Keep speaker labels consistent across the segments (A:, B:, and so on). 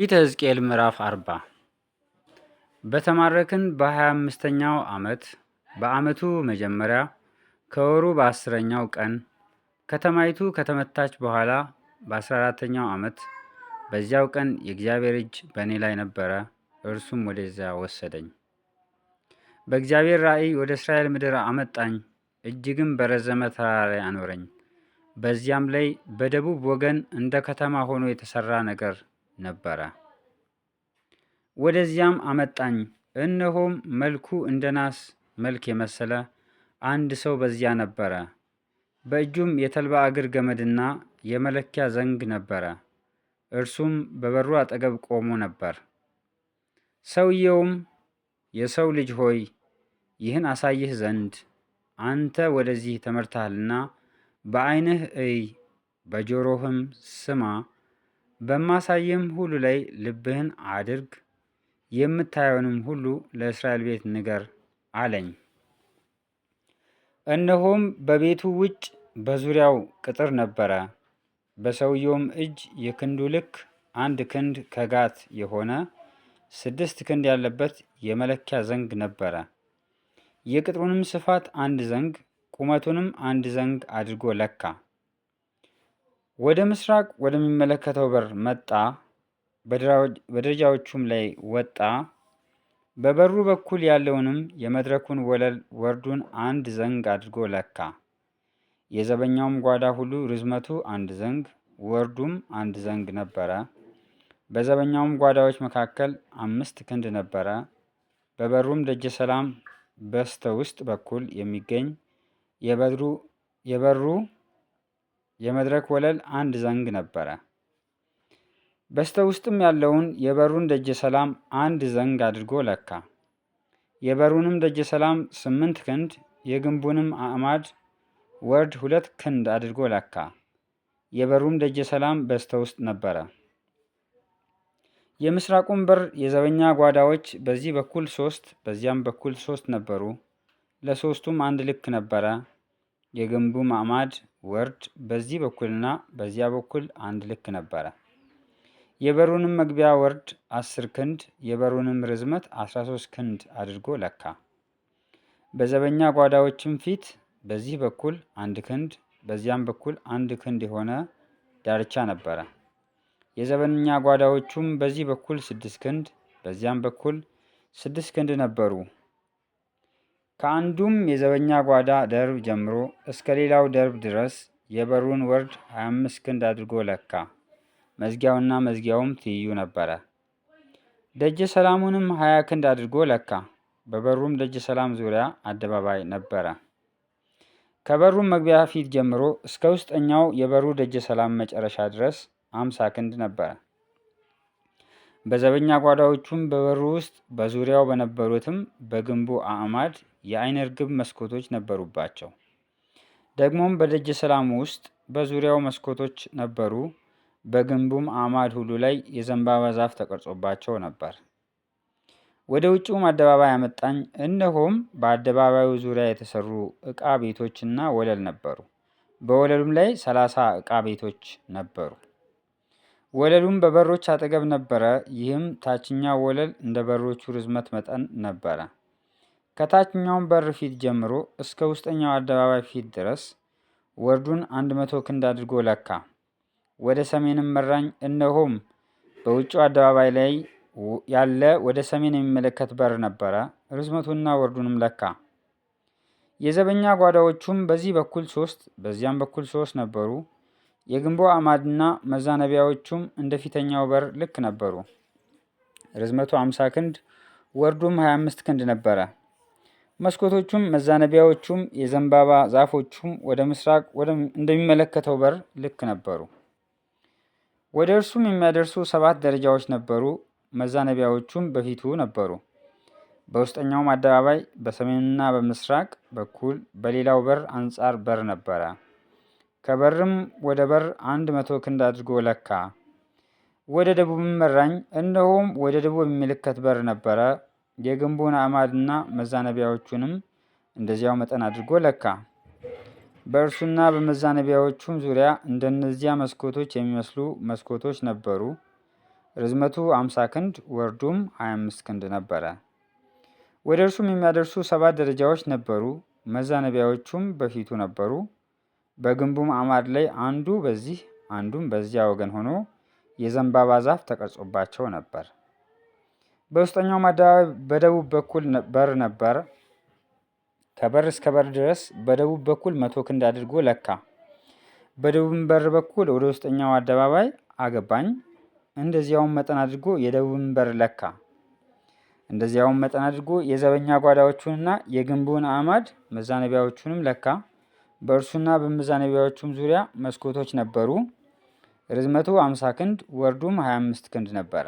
A: ትንቢተ ሕዝቅኤል ምዕራፍ 40 በተማረክን በ25ኛው ዓመት በዓመቱ መጀመሪያ ከወሩ በ10ኛው ቀን ከተማይቱ ከተመታች በኋላ በ14ኛው ዓመት በዚያው ቀን የእግዚአብሔር እጅ በእኔ ላይ ነበረ። እርሱም ወደዚያ ወሰደኝ። በእግዚአብሔር ራእይ ወደ እስራኤል ምድር አመጣኝ። እጅግም በረዘመ ተራራ ላይ አኖረኝ። በዚያም ላይ በደቡብ ወገን እንደ ከተማ ሆኖ የተሰራ ነገር ነበረ። ወደዚያም አመጣኝ። እነሆም መልኩ እንደ ናስ መልክ የመሰለ አንድ ሰው በዚያ ነበረ። በእጁም የተልባ እግር ገመድና የመለኪያ ዘንግ ነበረ። እርሱም በበሩ አጠገብ ቆሞ ነበር። ሰውየውም የሰው ልጅ ሆይ ይህን አሳይህ ዘንድ አንተ ወደዚህ ተመርተሃልና በዓይንህ እይ፣ በጆሮህም ስማ፣ በማሳይህም ሁሉ ላይ ልብህን አድርግ፣ የምታየውንም ሁሉ ለእስራኤል ቤት ንገር አለኝ። እነሆም በቤቱ ውጭ በዙሪያው ቅጥር ነበረ። በሰውየውም እጅ የክንዱ ልክ 1 ክንድ ከጋት የሆነ 6 ክንድ ያለበት የመለኪያ ዘንግ ነበረ። የቅጥሩንም ስፋት 1 ዘንግ ቁመቱንም 1 ዘንግ አድርጎ ለካ። ወደ ምስራቅ ወደሚመለከተው በር መጣ። በደረጃዎቹም ላይ ወጣ። በበሩ በኩል ያለውንም የመድረኩን ወለል ወርዱን 1 ዘንግ አድርጎ ለካ። የዘበኛውም ጓዳ ሁሉ ርዝመቱ 1 ዘንግ ወርዱም 1 ዘንግ ነበረ። በዘበኛውም ጓዳዎች መካከል 5 ክንድ ነበረ። በበሩም ደጀ ሰላም በስተ ውስጥ በኩል የሚገኝ የበሩ የመድረክ ወለል 1 ዘንግ ነበረ። በስተ ውስጥም ያለውን የበሩን ደጀ ሰላም 1 ዘንግ አድርጎ ለካ። የበሩንም ደጀ ሰላም 8 ክንድ የግንቡንም አዕማድ ወርድ 2 ክንድ አድርጎ ለካ። የበሩም ደጀ ሰላም በስተ ውስጥ ነበረ። የምስራቁም በር የዘበኛ ጓዳዎች በዚህ በኩል 3 በዚያም በኩል 3 ነበሩ። ለሶስቱም 1 ልክ ነበረ። የግንቡም አዕማድ ወርድ በዚህ በኩልና በዚያ በኩል 1 ልክ ነበረ። የበሩንም መግቢያ ወርድ 10 ክንድ የበሩንም ርዝመት 13 ክንድ አድርጎ ለካ። በዘበኛ ጓዳዎችም ፊት በዚህ በኩል 1 ክንድ በዚያም በኩል 1 ክንድ የሆነ ዳርቻ ነበረ። የዘበኛ ጓዳዎቹም በዚህ በኩል 6 ክንድ በዚያም በኩል 6 ክንድ ነበሩ። ከአንዱም የዘበኛ ጓዳ ደርብ ጀምሮ እስከ ሌላው ደርብ ድረስ የበሩን ወርድ 25 ክንድ አድርጎ ለካ። መዝጊያውና መዝጊያውም ትይዩ ነበረ። ደጀ ሰላሙንም 20 ክንድ አድርጎ ለካ። በበሩም ደጀ ሰላም ዙሪያ አደባባይ ነበረ። ከበሩም መግቢያ ፊት ጀምሮ እስከ ውስጠኛው የበሩ ደጀ ሰላም መጨረሻ ድረስ 50 ክንድ ነበረ። በዘበኛ ጓዳዎቹም በበሩ ውስጥ በዙሪያው በነበሩትም በግንቡ አዕማድ የዓይነ ርግብ መስኮቶች ነበሩባቸው። ደግሞም በደጀ ሰላሙ ውስጥ በዙሪያው መስኮቶች ነበሩ። በግንቡም አዕማድ ሁሉ ላይ የዘንባባ ዛፍ ተቀርጾባቸው ነበር። ወደ ውጭውም አደባባይ አመጣኝ። እነሆም በአደባባዩ ዙሪያ የተሰሩ ዕቃ ቤቶችና ወለል ነበሩ። በወለሉም ላይ 30 ዕቃ ቤቶች ነበሩ። ወለሉም በበሮች አጠገብ ነበረ። ይህም ታችኛው ወለል እንደ በሮቹ ርዝመት መጠን ነበረ። ከታችኛውም በር ፊት ጀምሮ እስከ ውስጠኛው አደባባይ ፊት ድረስ ወርዱን 100 ክንድ አድርጎ ለካ። ወደ ሰሜንም መራኝ። እነሆም በውጭው አደባባይ ላይ ያለ ወደ ሰሜን የሚመለከት በር ነበረ። ርዝመቱና ወርዱንም ለካ። የዘበኛ ጓዳዎቹም በዚህ በኩል 3 በዚያም በኩል 3 ነበሩ። የግንቡ አዕማድና መዛነቢያዎቹም እንደ ፊተኛው በር ልክ ነበሩ። ርዝመቱ 50 ክንድ ወርዱም 25 ክንድ ነበረ። መስኮቶቹም መዛነቢያዎቹም የዘንባባ ዛፎቹም ወደ ምስራቅ እንደሚመለከተው በር ልክ ነበሩ። ወደ እርሱም የሚያደርሱ 7 ደረጃዎች ነበሩ። መዛነቢያዎቹም በፊቱ ነበሩ። በውስጠኛውም አደባባይ በሰሜንና በምስራቅ በኩል በሌላው በር አንጻር በር ነበረ። ከበርም ወደ በር 100 ክንድ አድርጎ ለካ። ወደ ደቡብም መራኝ። እነሆም ወደ ደቡብ የሚመለከት በር ነበረ። የግንቡን አዕማድና መዛነቢያዎቹንም እንደዚያው መጠን አድርጎ ለካ። በእርሱና በመዛነቢያዎቹም ዙሪያ እንደነዚያ መስኮቶች የሚመስሉ መስኮቶች ነበሩ። ርዝመቱ 50 ክንድ ወርዱም 25 ክንድ ነበረ። ወደ እርሱም የሚያደርሱ 7 ደረጃዎች ነበሩ። መዛነቢያዎቹም በፊቱ ነበሩ። በግንቡም አዕማድ ላይ አንዱ በዚህ አንዱም በዚያ ወገን ሆኖ የዘንባባ ዛፍ ተቀርጾባቸው ነበር። በውስጠኛውም አደባባይ በደቡብ በኩል በር ነበር። ከበር እስከ በር ድረስ በደቡብ በኩል 100 ክንድ አድርጎ ለካ። በደቡብም በር በኩል ወደ ውስጠኛው አደባባይ አገባኝ። እንደዚያውም መጠን አድርጎ የደቡብን በር ለካ። እንደዚያውም መጠን አድርጎ የዘበኛ ጓዳዎቹንና የግንቡን አዕማድ መዛነቢያዎቹንም ለካ። በእርሱና በመዛነቢያዎቹም ዙሪያ መስኮቶች ነበሩ። ርዝመቱ 50 ክንድ ወርዱም 25 ክንድ ነበረ።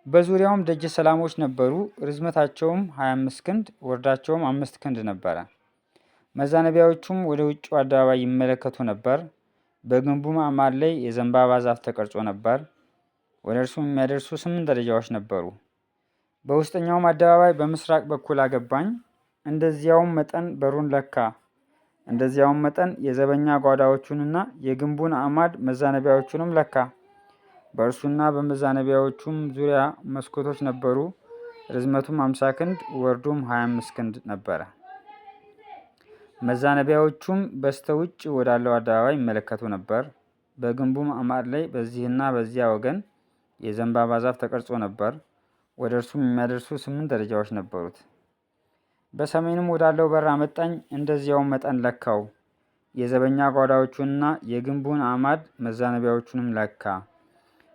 A: በዙሪያውም ደጀ ሰላሞች ነበሩ። ርዝመታቸውም 25 ክንድ ወርዳቸውም 5 ክንድ ነበረ። መዛነቢያዎቹም ወደ ውጭው አደባባይ ይመለከቱ ነበር። በግንቡም አዕማድ ላይ የዘንባባ ዛፍ ተቀርጾ ነበር። ወደ እርሱም የሚያደርሱ 8 ደረጃዎች ነበሩ። በውስጠኛውም አደባባይ በምስራቅ በኩል አገባኝ። እንደዚያውም መጠን በሩን ለካ። እንደዚያውም መጠን የዘበኛ ጓዳዎቹንና የግንቡን አዕማድ መዛነቢያዎቹንም ለካ። በእርሱና በመዛነቢያዎቹም ዙሪያ መስኮቶች ነበሩ። ርዝመቱም 50 ክንድ ወርዱም 25 ክንድ ነበረ። መዛነቢያዎቹም በስተ ውጭ ወዳለው አደባባይ ይመለከቱ ነበር። በግንቡም አዕማድ ላይ በዚህና በዚያ ወገን የዘንባባ ዛፍ ተቀርጾ ነበር። ወደ እርሱም የሚያደርሱ 8 ደረጃዎች ነበሩት። በሰሜንም ወዳለው በር አመጣኝ። እንደዚያውም መጠን ለካው። የዘበኛ ጓዳዎቹንና የግንቡን አዕማድ መዛነቢያዎቹንም ለካ።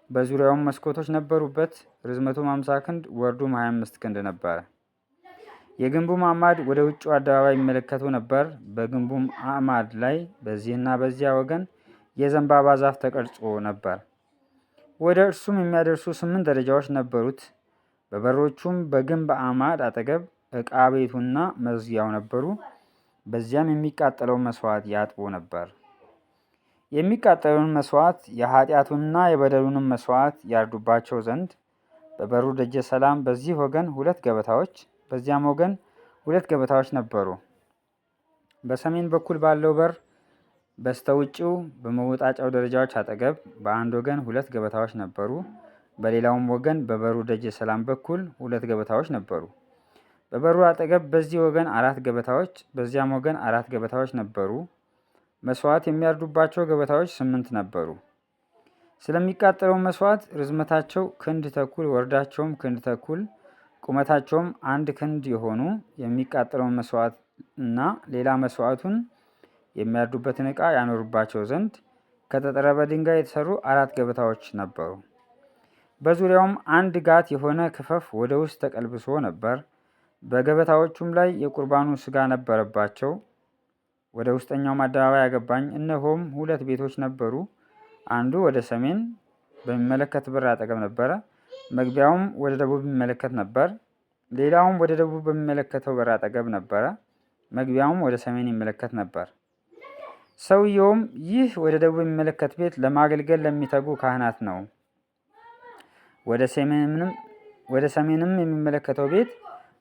A: በዙሪያውም መስኮቶች ነበሩበት። ርዝመቱም 50 ክንድ ወርዱም 25 ክንድ ነበረ። የግንቡም አዕማድ ወደ ውጭው አደባባይ ይመለከቱ ነበር። በግንቡም አዕማድ ላይ በዚህና በዚያ ወገን የዘንባባ ዛፍ ተቀርጾ ነበር። ወደ እርሱም የሚያደርሱ 8 ደረጃዎች ነበሩት። በበሮቹም በግንብ አዕማድ አጠገብ ዕቃ ቤቱና መዝጊያው ነበሩ። በዚያም የሚቃጠለውን መስዋዕት ያጥቡ ነበር። የሚቃጠለውን መስዋዕት የኃጢአቱንና የበደሉንም መስዋዕት ያርዱባቸው ዘንድ በበሩ ደጀ ሰላም በዚህ ወገን 2 ገበታዎች በዚያም ወገን 2 ገበታዎች ነበሩ። በሰሜን በኩል ባለው በር በስተ ውጭው በመወጣጫው ደረጃዎች አጠገብ በአንድ ወገን 2 ገበታዎች ነበሩ። በሌላውም ወገን በበሩ ደጀ ሰላም በኩል 2 ገበታዎች ነበሩ። በበሩ አጠገብ በዚህ ወገን 4 ገበታዎች በዚያም ወገን 4 ገበታዎች ነበሩ። መስዋዕት የሚያርዱባቸው ገበታዎች 8 ነበሩ። ስለሚቃጠለው መስዋዕት ርዝመታቸው ክንድ ተኩል ወርዳቸውም ክንድ ተኩል ቁመታቸውም 1 ክንድ የሆኑ የሚቃጠለውን መስዋዕት እና ሌላ መስዋዕቱን የሚያርዱበትን ዕቃ ያኖሩባቸው ዘንድ ከተጠረበ ድንጋይ የተሰሩ 4 ገበታዎች ነበሩ። በዙሪያውም 1 ጋት የሆነ ክፈፍ ወደ ውስጥ ተቀልብሶ ነበር። በገበታዎቹም ላይ የቁርባኑ ስጋ ነበረባቸው። ወደ ውስጠኛውም አደባባይ አገባኝ። እነሆም 2 ቤቶች ነበሩ። አንዱ ወደ ሰሜን በሚመለከት በር አጠገብ ነበረ። መግቢያውም ወደ ደቡብ የሚመለከት ነበር። ሌላውም ወደ ደቡብ በሚመለከተው በር አጠገብ ነበረ። መግቢያውም ወደ ሰሜን ይመለከት ነበር። ሰውየውም ይህ ወደ ደቡብ የሚመለከት ቤት ለማገልገል ለሚተጉ ካህናት ነው። ወደ ሰሜንም የሚመለከተው ቤት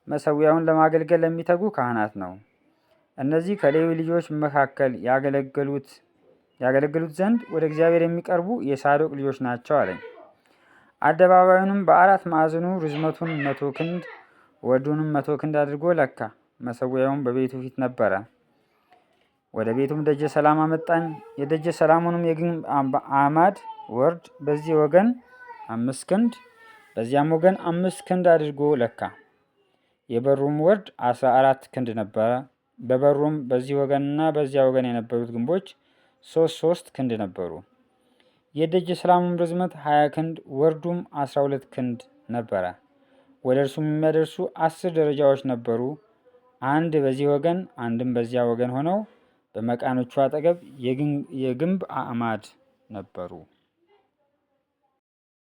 A: መሰዊያውን ለማገልገል ለሚተጉ ካህናት ነው። እነዚህ ከሌዊ ልጆች መካከል ያገለግሉት ዘንድ ወደ እግዚአብሔር የሚቀርቡ የሳዶቅ ልጆች ናቸው አለኝ። አደባባዩንም በ4 ማዕዘኑ ርዝመቱን 100 ክንድ ወርዱንም 100 ክንድ አድርጎ ለካ። መሰዊያውም በቤቱ ፊት ነበረ። ወደ ቤቱም ደጀ ሰላም አመጣኝ። የደጀ ሰላሙንም የግንብ አዕማድ ወርድ በዚህ ወገን 5 ክንድ በዚያም ወገን 5 ክንድ አድርጎ ለካ። የበሩም ወርድ 14 ክንድ ነበረ። በበሩም በዚህ ወገንና በዚያ ወገን የነበሩት ግንቦች 3 ክንድ ነበሩ። የደጀ ሰላሙም ርዝመት 20 ክንድ ወርዱም 12 ክንድ ነበረ። ወደ እርሱም የሚያደርሱ 10 ደረጃዎች ነበሩ። አንድ በዚህ ወገን አንድም በዚያ ወገን ሆነው በመቃኖቹ አጠገብ የግንብ አዕማድ ነበሩ።